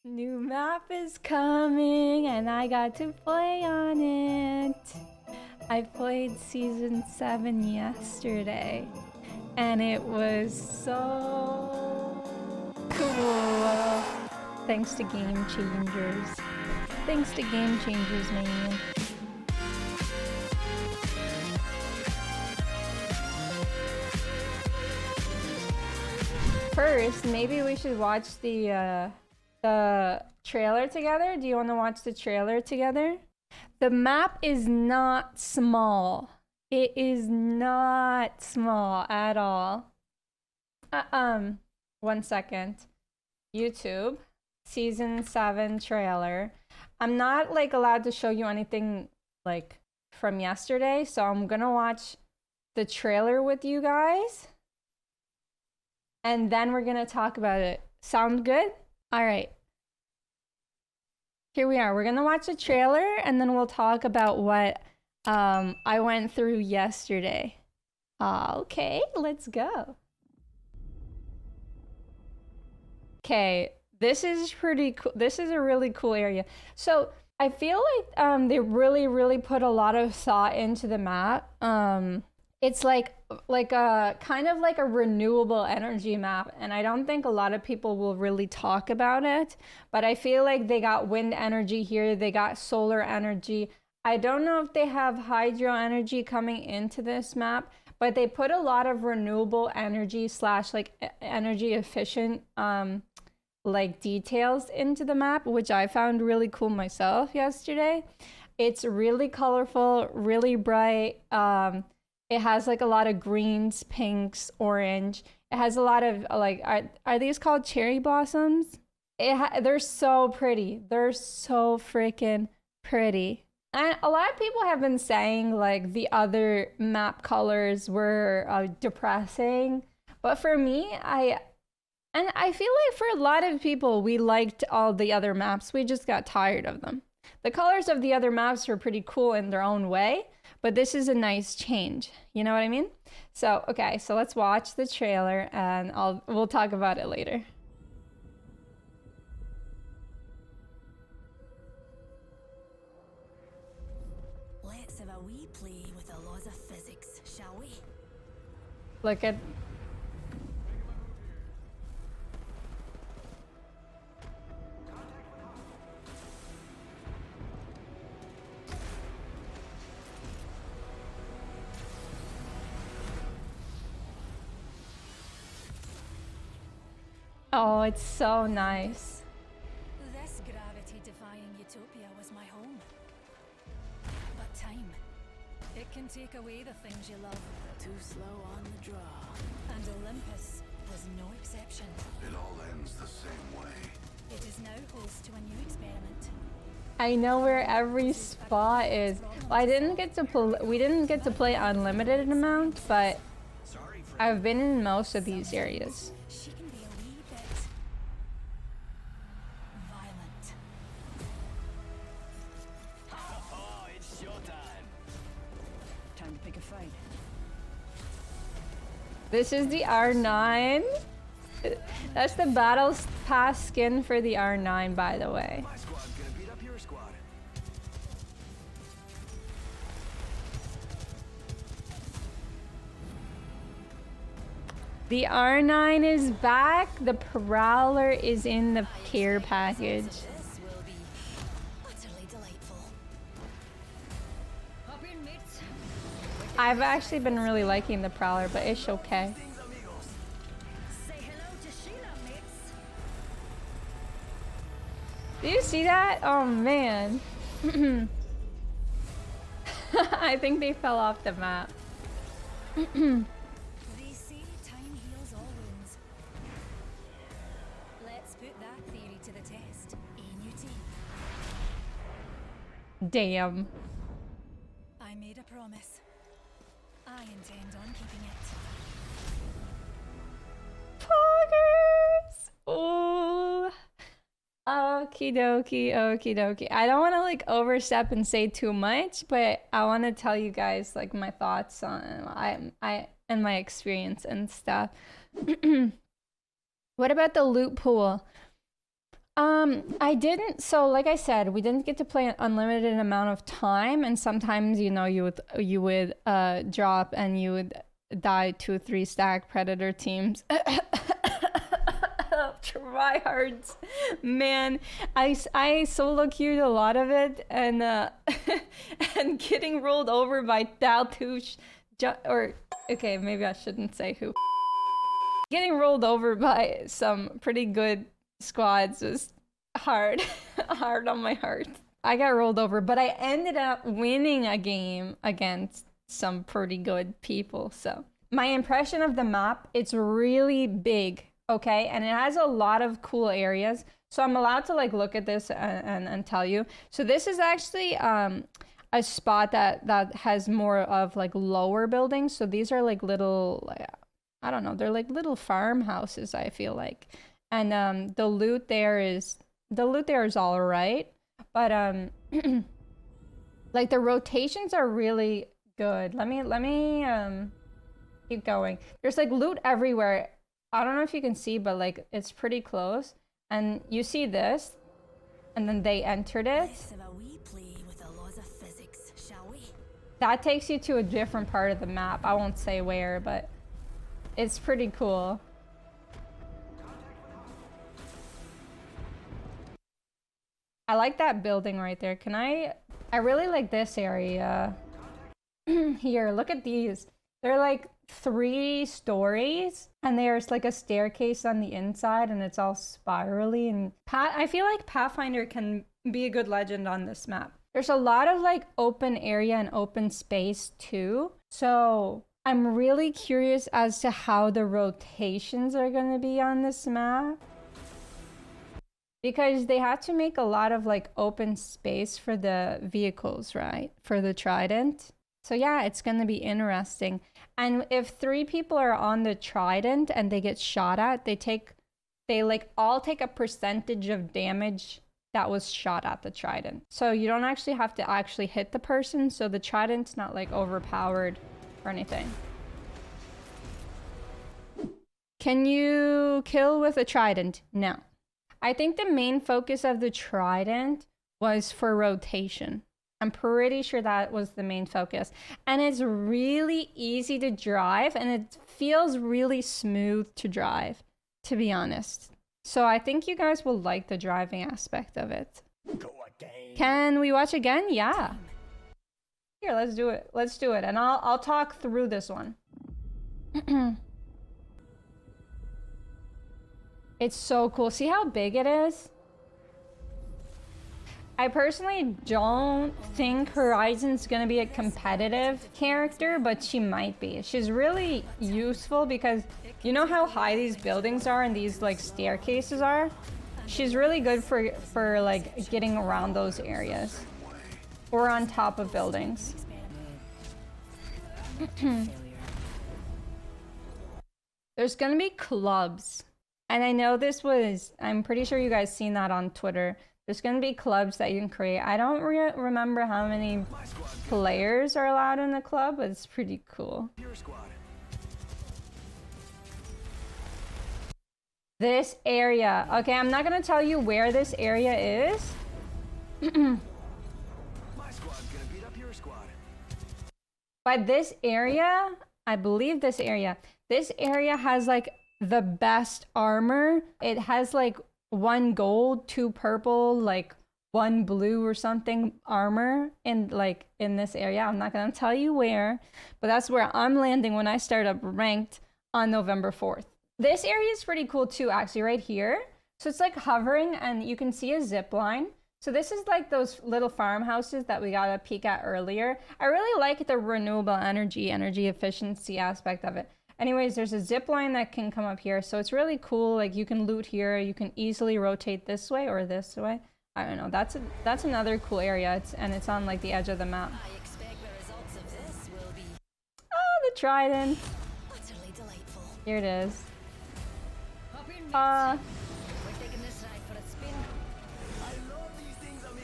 New map is coming and I got to play on it. I played season 7 yesterday and it was so cool. Thanks to Game Changers. Thanks to Game Changers, man. First, maybe we should watch the trailer together. Do you want to watch the trailer together? The map is not small. It is not small at all. 1 second. YouTube, season 7 trailer. I'm not like allowed to show you anything like from yesterday, so I'm gonna watch the trailer with you guys. And then we're gonna talk about it. Sound good? All right. Here we are. We're gonna watch the trailer and then we'll talk about what I went through yesterday. Okay, let's go. Okay, this is pretty cool. This is a really cool area. So I feel like they really put a lot of thought into the map. It's like a kind of like a renewable energy map, and I don't think a lot of people will really talk about it, but I feel like they got wind energy here, they got solar energy. I don't know if they have hydro energy coming into this map, but they put a lot of renewable energy slash like energy efficient like details into the map, which I found really cool myself yesterday. It's really colorful, really bright. It has like a lot of greens, pinks, orange. It has a lot of like, are these called cherry blossoms? They're so pretty. They're so freaking pretty. And a lot of people have been saying like the other map colors were depressing. But for me, I feel like for a lot of people, we liked all the other maps. We just got tired of them. The colors of the other maps were pretty cool in their own way, but this is a nice change. You know what I mean? So, okay, so let's watch the trailer and we'll talk about it later. Let's have a wee play with the laws of physics, shall we? Look at... Oh, it's so nice. This gravity-defying utopia was my home. But time, it can take away the things you love. Too slow on the draw. And Olympus was no exception. It all ends the same way. It is now host to a new experiment. I know where every spot is. Well, we didn't get to play unlimited amount, but I've been in most of these areas. She can be a wee bit violent. Oh, it's showtime. Time to pick a fight. This is the R9. That's the battle pass skin for the R9, by the way. My squad's gonna beat up your squad. The R9 is back. The Prowler is in the care package. This will be utterly delightful. Hop in, mates. I've actually been really liking the Prowler, but it's okay. Say hello to Sheila, mates. Do you see that? Oh man. I think they fell off the map. They say time heals all wounds. Let's put that theory to the test. ANUT. Damn. I made a promise. I intend on keeping it. Poggers! Oh. Okie dokie, okie dokie. I don't want to like overstep and say too much, but I want to tell you guys like my thoughts on and my experience and stuff. What about the loot pool? I didn't. So like I said, we didn't get to play an unlimited amount of time, and sometimes you know you would drop and you would die 2-3 stack predator teams. Tryhards, man. I solo queued a lot of it, and and getting rolled over by Daltouche, or okay, maybe I shouldn't say who. Getting rolled over by some pretty good squads was hard, hard on my heart. I got rolled over, but I ended up winning a game against some pretty good people. So my impression of the map, it's really big, okay? And it has a lot of cool areas. So I'm allowed to like look at this and tell you. So this is actually a spot that has more of like lower buildings. So these are like little, I don't know, they're like little farmhouses, I feel like. And the loot there is all right, but like the rotations are really good. Let me keep going. There's like loot everywhere. I don't know if you can see, but like it's pretty close. And you see this, and then they entered it. Let's have a wee play with the laws of physics, shall we? That takes you to a different part of the map. I won't say where, but it's pretty cool. I like that building right there. I really like this area. Here, look at these. They're like 3 stories, and there's like a staircase on the inside, and it's all spirally. And I feel like Pathfinder can be a good legend on this map. There's a lot of like open area and open space too. So I'm really curious as to how the rotations are going to be on this map. Because they had to make a lot of like open space for the vehicles, right? For the Trident. So yeah, it's going to be interesting. And if 3 people are on the Trident and they get shot at, they like all take a percentage of damage that was shot at the Trident. So you don't actually have to actually hit the person. So the Trident's not like overpowered or anything. Can you kill with a Trident? No. I think the main focus of the Trident was for rotation. I'm pretty sure that was the main focus. And it's really easy to drive, and it feels really smooth to drive, to be honest. So I think you guys will like the driving aspect of it. Go again. Can we watch again? Yeah. Here, let's do it. Let's do it. And I'll talk through this one. It's so cool. See how big it is? I personally don't think Horizon's gonna be a competitive character, but she might be. She's really useful because you know how high these buildings are and these like staircases are? She's really good for like getting around those areas or on top of buildings. There's gonna be clubs. And I know this was, I'm pretty sure you guys seen that on Twitter. There's going to be clubs that you can create. I don't remember how many players are allowed in the club, but it's pretty cool. This area. Okay, I'm not going to tell you where this area is. But this area, I believe this area has like the best armor. It has like 1 gold, 2 purple, like 1 blue or something armor in this area. I'm not gonna tell you where, but that's where I'm landing when I start up ranked on November 4th. This area is pretty cool too, actually, right here. So it's like hovering and you can see a zip line. So this is like those little farmhouses that we got a peek at earlier. I really like the renewable energy efficiency aspect of it. Anyways, there's a zip line that can come up here. So it's really cool. Like you can loot here. You can easily rotate this way or this way. I don't know. That's another cool area. It's on like the edge of the map. I expect the results of this will be Oh, the Trident. utterly delightful. Here it is. Hop in, mates. We're taking this ride for a spin.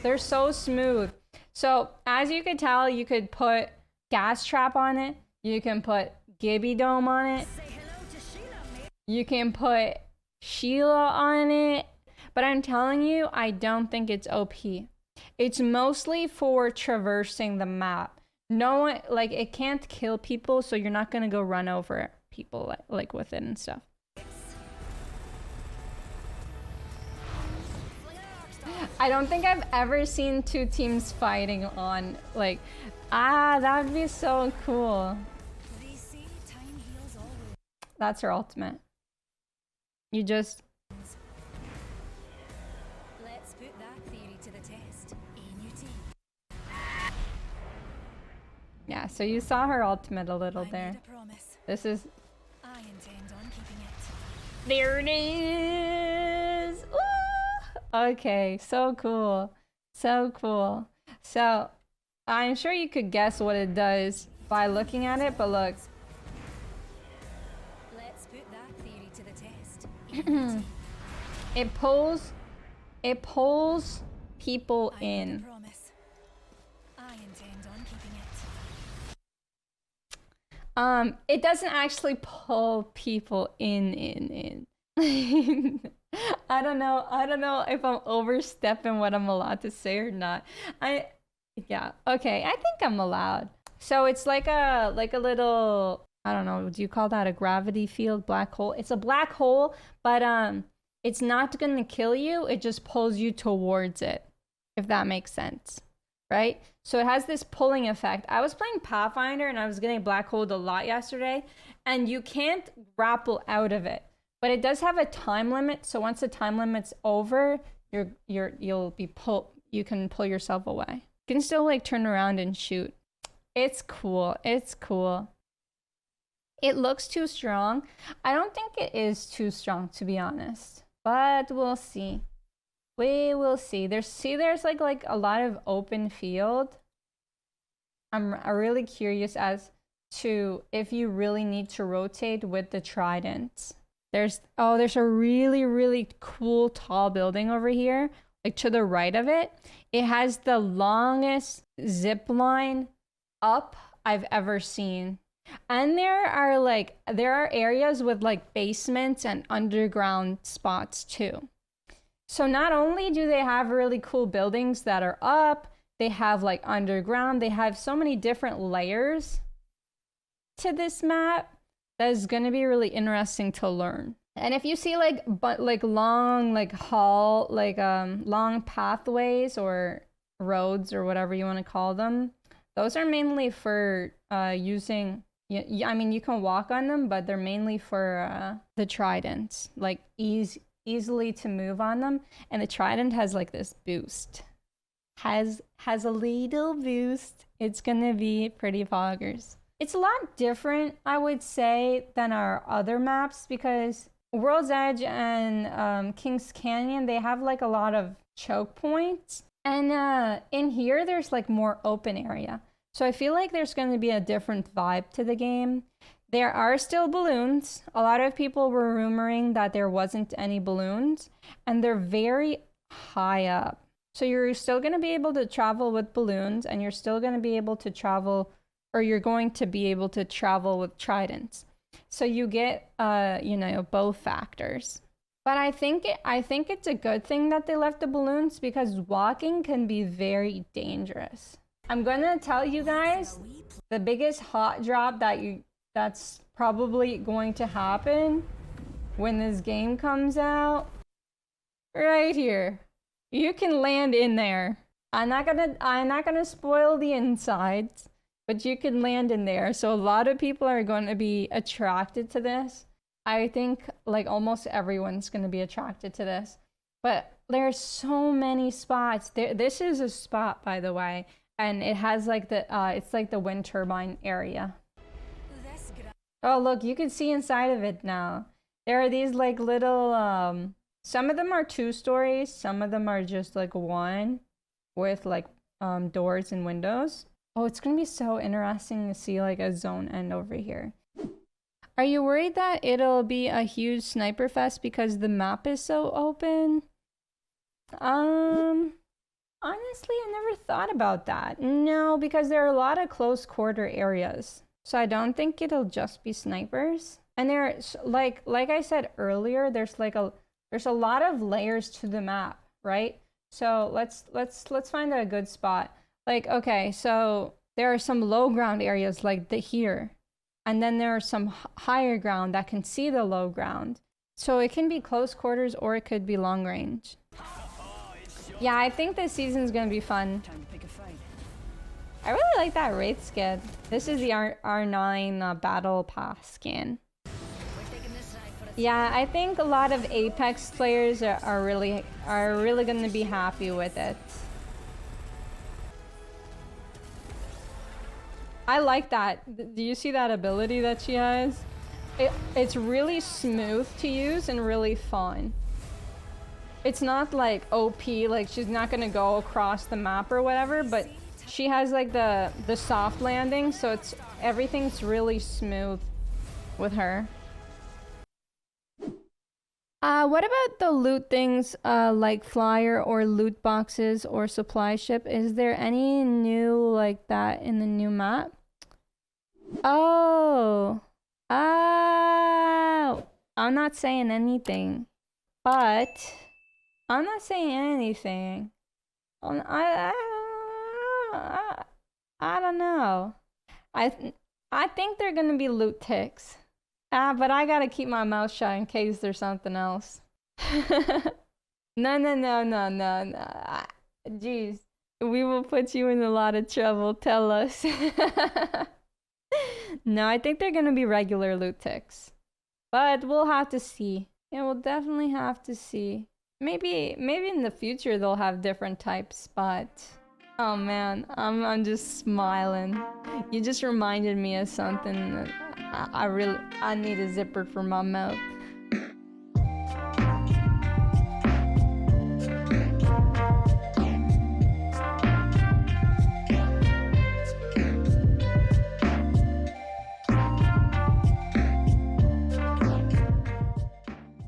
They're so smooth. So as you could tell, you could put gas trap on it. You can put Gibby Dome on it. Say hello to Sheila, mate. You can put Sheila on it. But I'm telling you, I don't think it's OP. It's mostly for traversing the map. No one, like, it can't kill people, so you're not gonna go run over people like with it and stuff. I don't think I've ever seen two teams fighting on, like, that would be so cool. They say time heals all wounds. That's her ultimate. You just... Let's put that theory to the test. ANUT. Yeah, so you saw her ultimate a little I there. made a promise. This is... I intend on keeping it. There it is! Ooh! Okay, so cool. So cool. So, I'm sure you could guess what it does by looking at it, but look. Let's put that theory to the test. ANUT. It pulls people I made a in. promise. I intend on keeping it. It doesn't actually pull people in. I don't know if I'm overstepping what I'm allowed to say or not. Yeah, okay, I think I'm allowed. So it's like a little, I don't know, do you call that a gravity field, black hole? It's a black hole, but it's not gonna kill you, it just pulls you towards it, if that makes sense, right? So it has this pulling effect. I was playing Pathfinder and I was getting black holed a lot yesterday, and you can't grapple out of it. But it does have a time limit, so once the time limit's over, you'll be you can pull yourself away. You can still like turn around and shoot. It's cool. It's cool. It looks too strong. I don't think it is too strong, to be honest. But we'll see. We will see. There's like a lot of open field. I'm really curious as to if you really need to rotate with the tridents. There's a really cool tall building over here, like to the right of it. It has the longest zip line up I've ever seen. And there are areas with like basements and underground spots too. So not only do they have really cool buildings that are up, they have like underground, they have so many different layers to this map. That is going to be really interesting to learn. And if you see long long pathways or roads or whatever you want to call them, those are mainly for using. I mean, you can walk on them, but they're mainly for the tridents, like easily to move on them. And the trident has like this boost, has a little boost. It's gonna be pretty poggers. It's a lot different, I would say, than our other maps because World's Edge and King's Canyon, they have like a lot of choke points. And in here, there's like more open area. So I feel like there's going to be a different vibe to the game. There are still balloons. A lot of people were rumoring that there wasn't any balloons, and they're very high up. So you're still going to be able to travel with balloons, and you're still going to be able to travel, or you're going to be able to travel with tridents. So you get, both factors. But I think it's a good thing that they left the balloons because walking can be very dangerous. I'm gonna tell you guys the biggest hot drop that's probably going to happen when this game comes out. Right here. You can land in there. I'm not gonna spoil the insides, but you can land in there. So a lot of people are going to be attracted to this. I think like almost everyone's going to be attracted to this. But there's so many spots. This is a spot, by the way, and it has like it's like the wind turbine area. Oh, look, you can see inside of it now. There are these like little, some of them are 2 stories. Some of them are just like 1 with like doors and windows. Oh, it's going to be so interesting to see like a zone end over here. Are you worried that it'll be a huge sniper fest because the map is so open? Honestly, I never thought about that. No, because there are a lot of close quarter areas. So I don't think it'll just be snipers. And there's like I said earlier, there's There's a lot of layers to the map, right? So let's find a good spot. Like, okay, so there are some low ground areas like here. And then there are some higher ground that can see the low ground. So it can be close quarters or it could be long range. Yeah, I think this season's gonna be fun. Time to pick a fight. I really like that Wraith skin. This is the R9 Battle Pass skin. Yeah, I think a lot of Apex players are really gonna be happy with it. I like that. Do you see that ability that she has? It's really smooth to use and really fun. It's not like OP, like she's not gonna go across the map or whatever, but she has like the soft landing, so everything's really smooth with her. What about the loot things like flyer or loot boxes or supply ship? Is there any new like that in the new map? Oh. Oh. I'm not saying anything. But I'm not saying anything. I don't know. I think they're gonna be loot ticks. But I gotta keep my mouth shut in case there's something else. No. Jeez. We will put you in a lot of trouble. Tell us. No, I think they're gonna be regular loot ticks. But we'll have to see. Yeah, we'll definitely have to see. Maybe in the future they'll have different types, but oh man, I'm just smiling. You just reminded me of something that I need a zipper for my mouth.